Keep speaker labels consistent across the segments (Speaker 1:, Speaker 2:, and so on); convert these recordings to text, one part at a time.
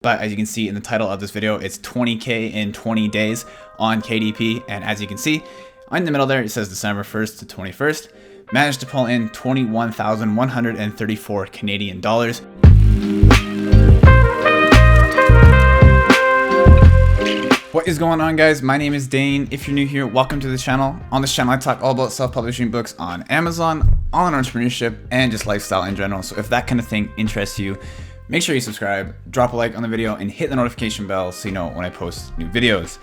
Speaker 1: But as you can see in the title of this video, it's 20K in 20 days on KDP. And as you can see in the middle there, it says December 1st to 21st. Managed to pull in 21,134 Canadian dollars. What is going on, guys? My name is Dane. If you're new here, welcome to the channel. On this channel, I talk all about self-publishing books on Amazon, all on entrepreneurship, and just lifestyle in general. So if that kind of thing interests you, make sure you subscribe, drop a like on the video, and hit the notification bell so you know when I post new videos.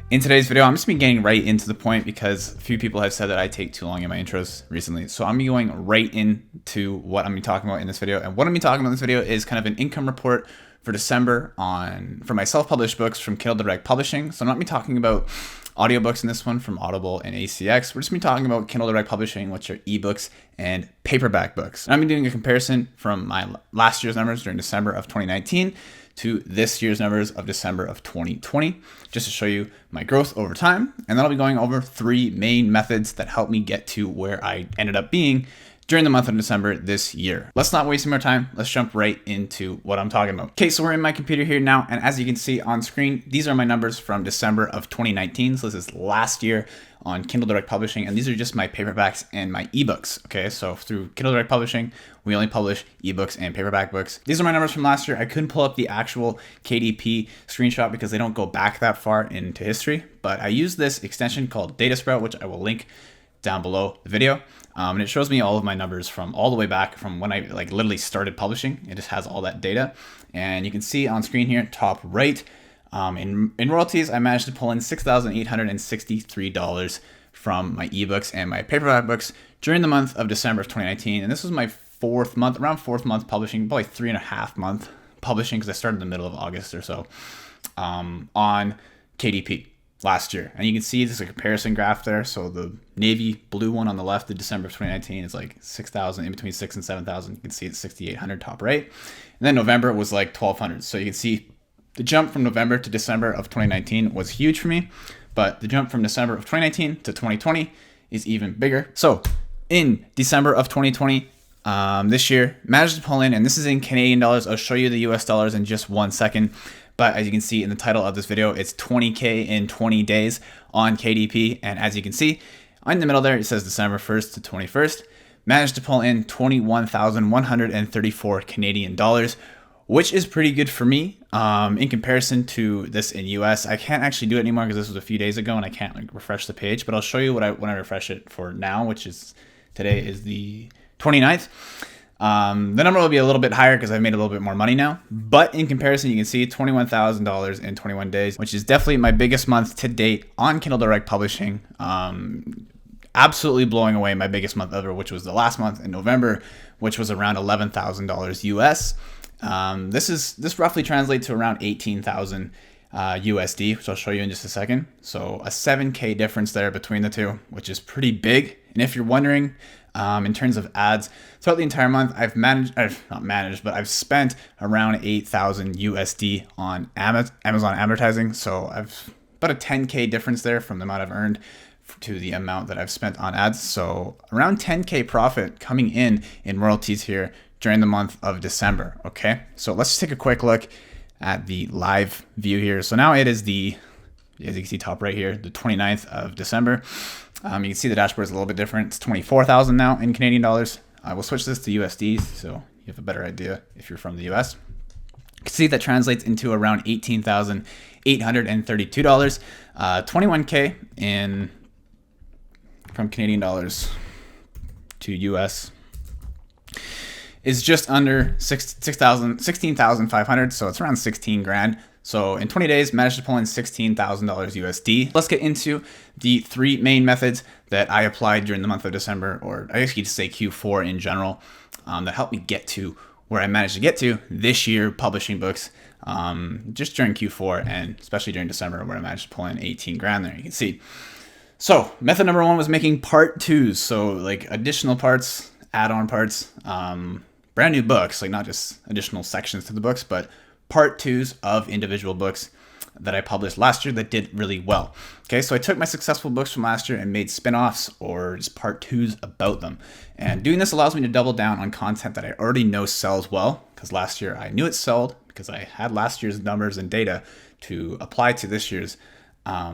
Speaker 1: In today's video, I'm just gonna be getting right into the point because a few people have said that I take too long in my intros recently. So I'm gonna be going right into what I'm gonna be talking about in this video. And what I'm gonna be talking about in this video is kind of an income report for December for my self-published books from Kindle Direct Publishing. So I'm not gonna be talking about audiobooks in this one from Audible and ACX. We're just gonna be talking about Kindle Direct Publishing, which are ebooks and paperback books. And I'm gonna be doing a comparison from my last year's numbers during December of 2019 to this year's numbers of December of 2020, just to show you my growth over time. And then I'll be going over 3 main methods that help me get to where I ended up being during the month of December this year. Let's not waste more time. Let's jump right into what I'm talking about. Okay, so we're in my computer here now, and as you can see on screen, these are my numbers from December of 2019. So this is last year on Kindle Direct Publishing, and these are just my paperbacks and my ebooks. Okay, so through Kindle Direct Publishing, we only publish ebooks and paperback books. These are my numbers from last year. I couldn't pull up the actual KDP screenshot because they don't go back that far into history, but I use this extension called Data Sprout, which I will link down below the video. And it shows me all of my numbers from all the way back from when I literally started publishing. It just has all that data. And you can see on screen here, top right, in royalties, I managed to pull in $6,863 from my ebooks and my paperback books during the month of December of 2019. And this was my fourth month publishing, probably 3.5 months publishing because I started in the middle of August or so on KDP last year. And you can see there's a comparison graph there. So the navy blue one on the left, the December of 2019, is like 6,000, in between 6,000 and 7,000. You can see it's 6,800 top right. And then November was like 1,200. So you can see the jump from November to December of 2019 was huge for me, but the jump from December of 2019 to 2020 is even bigger. So in December of 2020, this year, managed to pull in, and this is in Canadian dollars. I'll show you the US dollars in just 1 second. But as you can see in the title of this video, it's 20K in 20 days on KDP. And as you can see in the middle there, it says December 1st to 21st. Managed to pull in 21,134 Canadian dollars, which is pretty good for me in comparison to this in US. I can't actually do it anymore because this was a few days ago and I can't refresh the page. But I'll show you when I refresh it for now, which is today is the 29th. The number will be a little bit higher because I've made a little bit more money now. But in comparison, you can see $21,000 in 21 days, which is definitely my biggest month to date on Kindle Direct Publishing. Absolutely blowing away my biggest month ever, which was the last month in November, which was around $11,000 US. This roughly translates to around 18,000 USD, which I'll show you in just a second. So a 7K difference there between the two, which is pretty big. And if you're wondering, in terms of ads, throughout the entire month, I've spent around 8,000 USD on Amazon advertising. So I've about a 10K difference there from the amount I've earned to the amount that I've spent on ads. So around 10K profit coming in royalties here during the month of December. Okay, so let's just take a quick look at the live view here. So now it is as you can see top right here, the 29th of December. You can see the dashboard is a little bit different. It's 24,000 now in Canadian dollars. I will switch this to USD so you have a better idea if you're from the US. You can see that translates into around $18,832. 21K from Canadian dollars to US is just under 16,500. So it's around 16 grand. So in 20 days, managed to pull in $16,000 USD. Let's get into the 3 main methods that I applied during the month of December, or I guess you could say Q4 in general, that helped me get to where I managed to get to this year publishing books, just during Q4 and especially during December where I managed to pull in 18 grand there, you can see. So method number 1 was making part 2s. So like additional parts, add-on parts, brand new books, like not just additional sections to the books, but part 2s of individual books that I published last year that did really well. Okay, so I took my successful books from last year and made spin-offs or just part 2s about them. And doing this allows me to double down on content that I already know sells well, because last year I knew it sold because I had last year's numbers and data to apply to this year's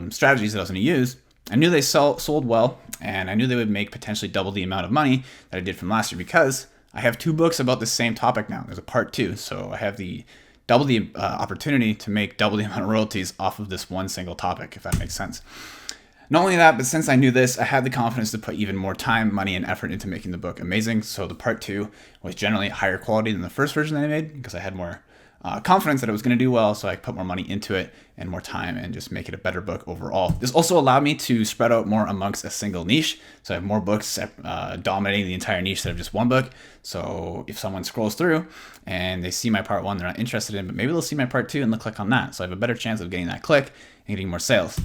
Speaker 1: strategies that I was going to use. I knew they sold well, and I knew they would make potentially double the amount of money that I did from last year, because I have 2 books about the same topic now. There's a part 2, so I have the double the opportunity to make double the amount of royalties off of this one single topic, if that makes sense. Not only that, but since I knew this, I had the confidence to put even more time, money, and effort into making the book amazing. So the part 2 was generally higher quality than the first version that I made, because I had more confidence that it was going to do well, so I put more money into it and more time and just make it a better book overall. This also allowed me to spread out more amongst a single niche, so I have more books dominating the entire niche instead of just one book. So if someone scrolls through and they see my part 1 they're not interested in, but maybe they'll see my part 2 and they'll click on that, so I have a better chance of getting that click and getting more sales.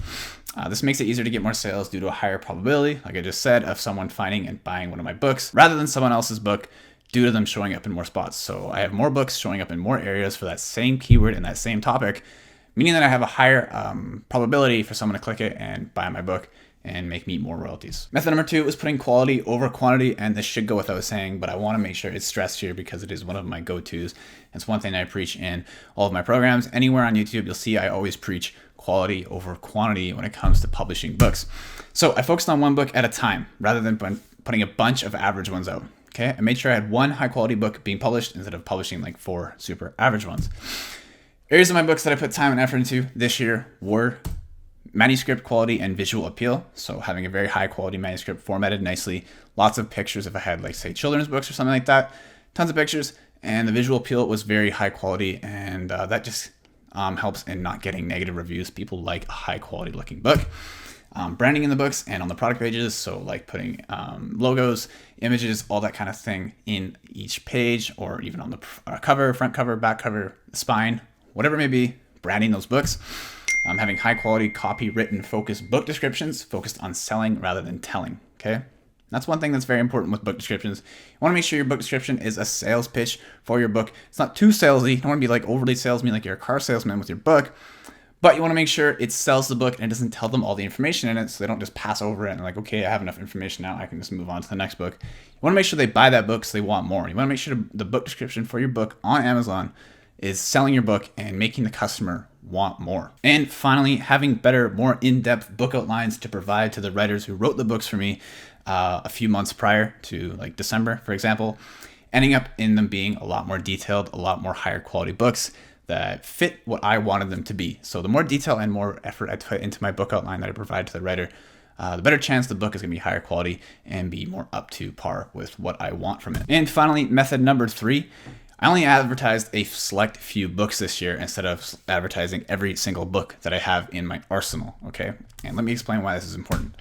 Speaker 1: This makes it easier to get more sales due to a higher probability, like I just said, of someone finding and buying one of my books rather than someone else's book, due to them showing up in more spots. So I have more books showing up in more areas for that same keyword and that same topic, meaning that I have a higher probability for someone to click it and buy my book and make me more royalties. Method number 2 was putting quality over quantity, and this should go without saying, but I want to make sure it's stressed here because it is one of my go-tos. It's one thing I preach in all of my programs. Anywhere on YouTube, you'll see I always preach quality over quantity when it comes to publishing books. So I focused on one book at a time rather than putting a bunch of average ones out. Okay, I made sure I had one high quality book being published instead of publishing like 4 super average ones. Areas of my books that I put time and effort into this year were manuscript quality and visual appeal. So having a very high quality manuscript formatted nicely, lots of pictures if I had like say children's books or something like that, tons of pictures, and the visual appeal was very high quality, and that just helps in not getting negative reviews. People like a high quality looking book. Branding in the books and on the product pages, so like putting logos, images, all that kind of thing in each page, or even on the cover, front cover, back cover, spine, whatever it may be, branding those books. Having high quality copywritten focused book descriptions focused on selling rather than telling, okay? That's one thing that's very important with book descriptions. You want to make sure your book description is a sales pitch for your book. It's not too salesy. You don't want to be like overly salesman like you're a car salesman with your book. But you want to make sure it sells the book and it doesn't tell them all the information in it, so they don't just pass over it and like, okay, I have enough information now, I can just move on to the next book. You want to make sure they buy that book so they want more. You want to make sure the book description for your book on Amazon is selling your book and making the customer want more. And finally, having better, more in-depth book outlines to provide to the writers who wrote the books for me a few months prior to like December, for example, ending up in them being a lot more detailed, a lot more higher quality books that fit what I wanted them to be. So the more detail and more effort I put into my book outline that I provide to the writer, the better chance the book is going to be higher quality and be more up to par with what I want from it. And finally, method number 3, I only advertised a select few books this year instead of advertising every single book that I have in my arsenal, okay? And let me explain why this is important.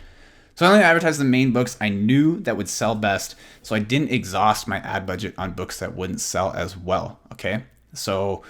Speaker 1: So I only advertised the main books I knew that would sell best, so I didn't exhaust my ad budget on books that wouldn't sell as well, okay? So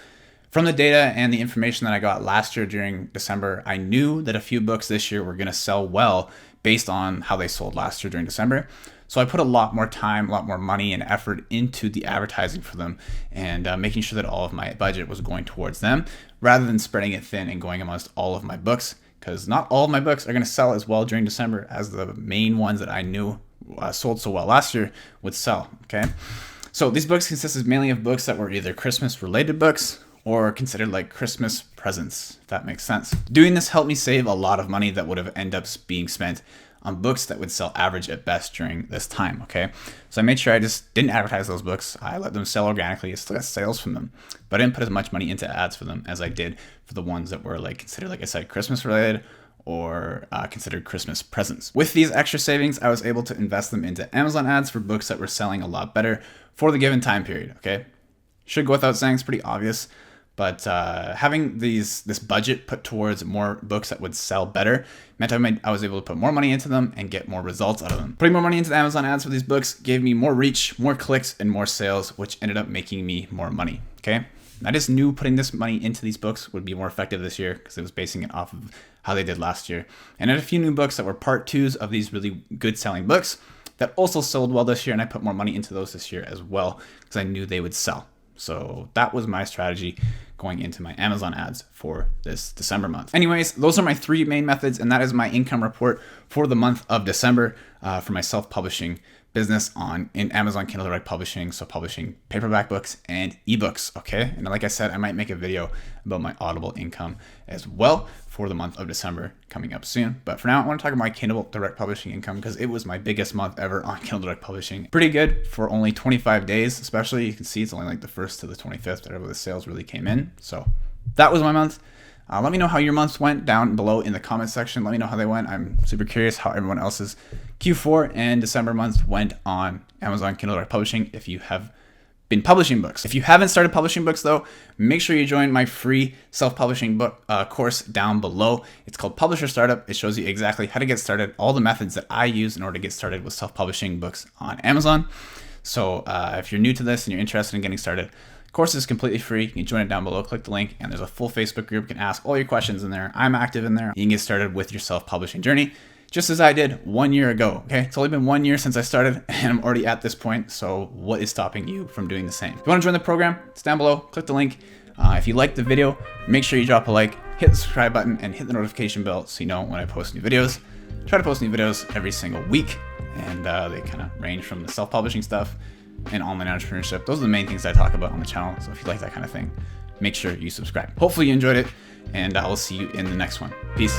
Speaker 1: from the data and the information that I got last year during December, I knew that a few books this year were going to sell well based on how they sold last year during December. So I put a lot more time, a lot more money and effort into the advertising for them, and making sure that all of my budget was going towards them rather than spreading it thin and going amongst all of my books, because not all of my books are going to sell as well during December as the main ones that I knew sold so well last year would sell, okay? So these books consisted mainly of books that were either Christmas related books or considered like Christmas presents, if that makes sense. Doing this helped me save a lot of money that would have ended up being spent on books that would sell average at best during this time, okay? So I made sure I just didn't advertise those books. I let them sell organically. I still got sales from them, but I didn't put as much money into ads for them as I did for the ones that were like considered, like I said, Christmas related or considered Christmas presents. With these extra savings, I was able to invest them into Amazon ads for books that were selling a lot better for the given time period, okay? Should go without saying, it's pretty obvious. But having this budget put towards more books that would sell better meant I was able to put more money into them and get more results out of them. Putting more money into the Amazon ads for these books gave me more reach, more clicks, and more sales, which ended up making me more money, okay? I just knew putting this money into these books would be more effective this year because it was basing it off of how they did last year. And I had a few new books that were part 2s of these really good selling books that also sold well this year, and I put more money into those this year as well because I knew they would sell. So that was my strategy going into my Amazon ads for this December month. Anyways, those are my 3 main methods, and that is my income report for the month of December for my self-publishing business in Amazon Kindle Direct Publishing, so publishing paperback books and ebooks, okay? And like I said, I might make a video about my Audible income as well for the month of December coming up soon. But for now, I want to talk about my Kindle Direct Publishing income because it was my biggest month ever on Kindle Direct Publishing. Pretty good for only 25 days, especially. You can see it's only like the 1st to the 25th that the sales really came in. So that was my month. Let me know how your months went down below in the comment section. Let me know how they went. I'm super curious how everyone else's Q4 and December months went on Amazon Kindle Direct Publishing if you have been publishing books. If you haven't started publishing books though, make sure you join my free self-publishing book course down below. It's called Publisher Startup. It shows you exactly how to get started, all the methods that I use in order to get started with self-publishing books on Amazon. So if you're new to this and you're interested in getting started, course is completely free. You can join it down below, click the link, and there's a full Facebook group. You can ask all your questions in there. I'm active in there. You can get started with your self-publishing journey, just as I did 1 year ago, okay? It's only been 1 year since I started, and I'm already at this point, so what is stopping you from doing the same? If you wanna join the program, it's down below, click the link. If you liked the video, make sure you drop a like, hit the subscribe button, and hit the notification bell so you know when I post new videos. I try to post new videos every single week, and they kind of range from the self-publishing stuff and online entrepreneurship. Those are the main things I talk about on the channel. So if you like that kind of thing, make sure you subscribe. Hopefully you enjoyed it, and I will see you in the next one. Peace.